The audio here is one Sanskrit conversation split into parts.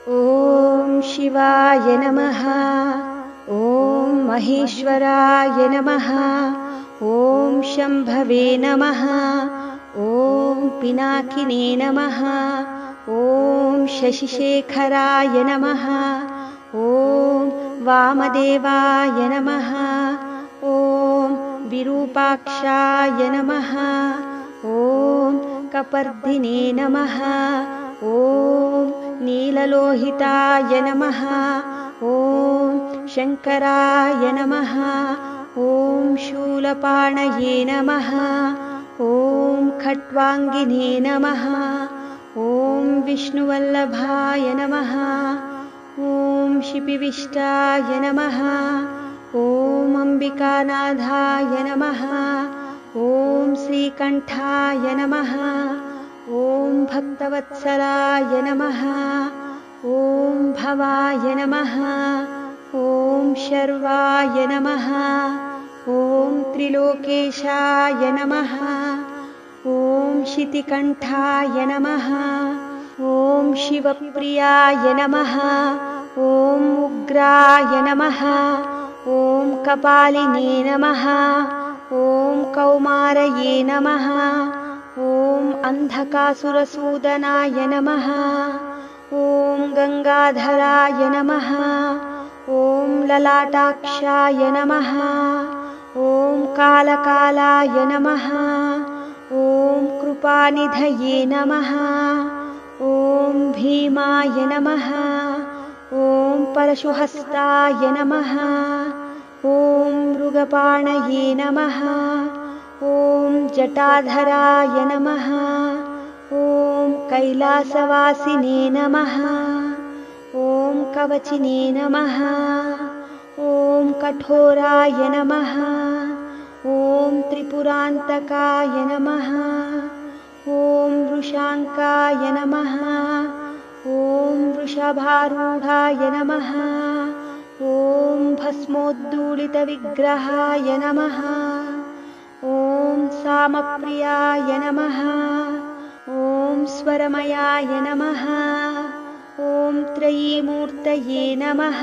ॐ शिवाय नमः। ॐ महेश्वराय नमः। ॐ शम्भवे नमः। ॐ पिनाकिने नमः। ॐ शशिशेखराय नमः। ॐ वामदेवाय नमः। ॐ विरूपाक्षाय नमः। ॐ कपर्दिने नमः। ॐ नीललोहिताय नमः। ॐ शङ्कराय नमः। ॐ शूलपाणये नमः। ॐ खट्वाङ्गिने नमः। ॐ विष्णुवल्लभाय नमः। ॐ शिपिविष्टाय नमः। ॐ अम्बिकानाथाय नमः। ॐ श्रीकण्ठाय नमः। ॐ भक्तवत्सलाय नमः। ॐ भवाय नमः। ॐ शर्वाय नमः। ॐ त्रिलोकेशाय नमः। ॐ शितिकण्ठाय नमः। ॐ शिवप्रियाय नमः। ॐ उग्राय नमः। ॐ कपालिने नमः। ॐ कौमारये नमः। ॐ अन्धकासुरसूदनाय नमः। ॐ गङ्गाधराय नमः। ॐ ललाटाक्षाय नमः। ॐ कालकालाय नमः। ॐ कृपानिधये नमः। ॐ भीमाय नमः। ॐ परशुहस्ताय नमः। ॐ मृगपाणये नमः। ॐ जटाधराय नमः। ॐ कैलासवासिने नमः। ॐ कवचिने नमः। ॐ कठोराय नमः। ॐ त्रिपुरान्तकाय नमः। ॐ वृषाङ्काय नमः। ॐ वृषभारूढाय नमः। ॐ भस्मोद्दूलितविग्रहाय नमः। ॐ सामप्रियाय नमः। ॐ स्वरमयाय नमः। ॐ त्रयीमूर्तये नमः।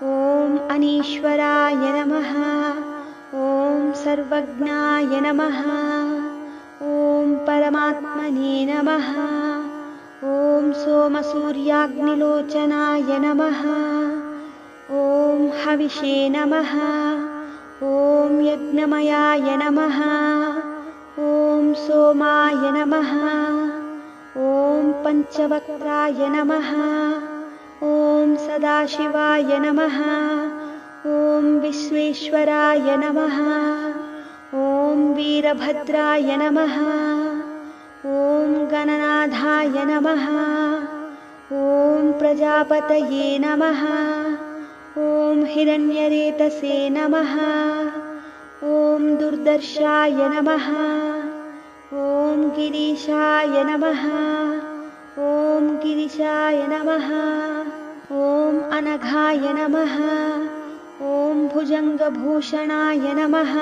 ॐ अनीश्वराय नमः। ॐ सर्वज्ञाय नमः। ॐ परमात्मने नमः। ॐ सोमसूर्याग्निलोचनाय नमः। ॐ हविषे नमः। ॐ यज्ञमयाय नमः। ॐ सोमाय नमः। ॐ पञ्चवक्त्राय नमः। ॐ सदाशिवाय नमः। ॐ विश्वेश्वराय नमः। ॐ वीरभद्राय नमः। ॐ गणनाथाय नमः। ॐ प्रजापतये नमः। ॐ हिरण्यरेतसे नमः। ॐ दुर्दर्शाय नमः। ॐ गिरीशाय नमः। ॐ गिरिशाय नमः। ॐ अनघाय नमः। ॐ भुजङ्गभूषणाय नमः।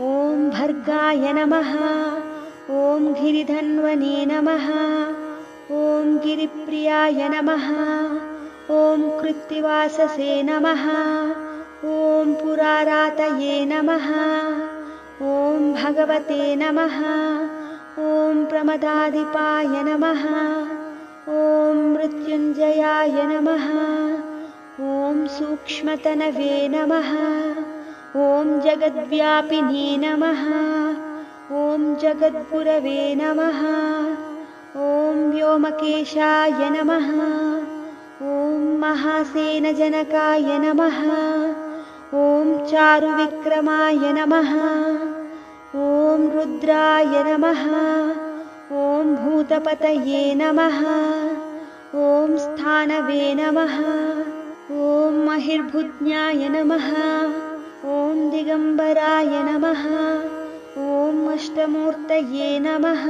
ॐ भर्गाय नमः। ॐ गिरिधन्वने नमः। ॐ गिरिप्रियाय नमः। ॐ कृत्तिवाससे नमः। ॐ पुरारातये नमः। ॐ भगवते नमः। ॐ प्रमदाधिपाय नमः। ॐ मृत्युञ्जयाय नमः। ॐ सूक्ष्मतनवे नमः। ॐ जगद्व्यापिने नमः। ॐ जगद्गुरवे नमः। ॐ व्योमकेशाय नमः। ॐ महासेनजनकाय नमः। ॐ चारुविक्रमाय नमः। ॐ रुद्राय नमः। ॐ भूतपतये नमः। ॐ स्थानवे नमः। ॐ महिर्भुज्ञाय नमः। ॐ दिगम्बराय नमः। ॐ अष्टमूर्तये नमः।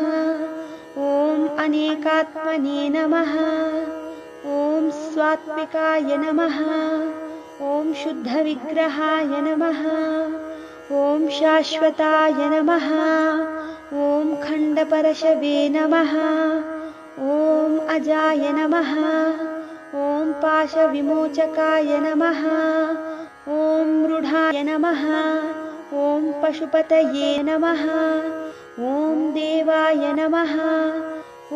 ॐ अनेकात्मने नमः। ॐ स्वात्विकाय नमः। ॐ शुद्धविग्रहाय नमः। ॐ शाश्वताय नमः। ॐ खण्डपरशवे नमः। ॐ अजाय नमः। ॐ पाशविमोचकाय नमः। ॐ मृढाय नमः। ॐ पशुपतये नमः। ॐ देवाय नमः।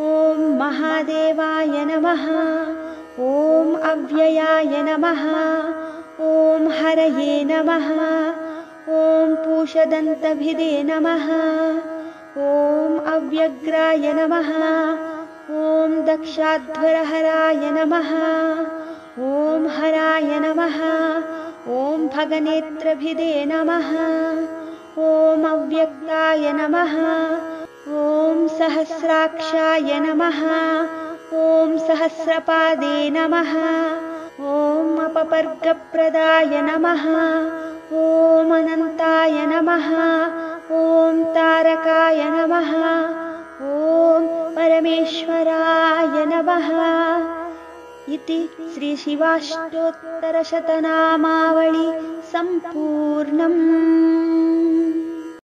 ॐ महादेवाय नमः। ॐ अव्ययाय नमः। ॐ हरये नमः। ॐ पूषदन्तभिदे नमः। ॐ अव्यग्राय नमः। ॐ दक्षाध्वरहराय नमः। ॐ हराय नमः। ॐ भगनेत्रभिदे नमः। ॐ अव्यक्ताय नमः। ॐ सहस्राक्षाय नमः। ॐ सहस्रपादे नमः। ॐ अपपर्गप्रदाय नमः। ॐ अनन्ताय नमः। ॐ तारकाय नमः। ॐ परमेश्वराय नमः। इति श्रीशिवाष्टोत्तरशतनामावळि सम्पूर्णम्।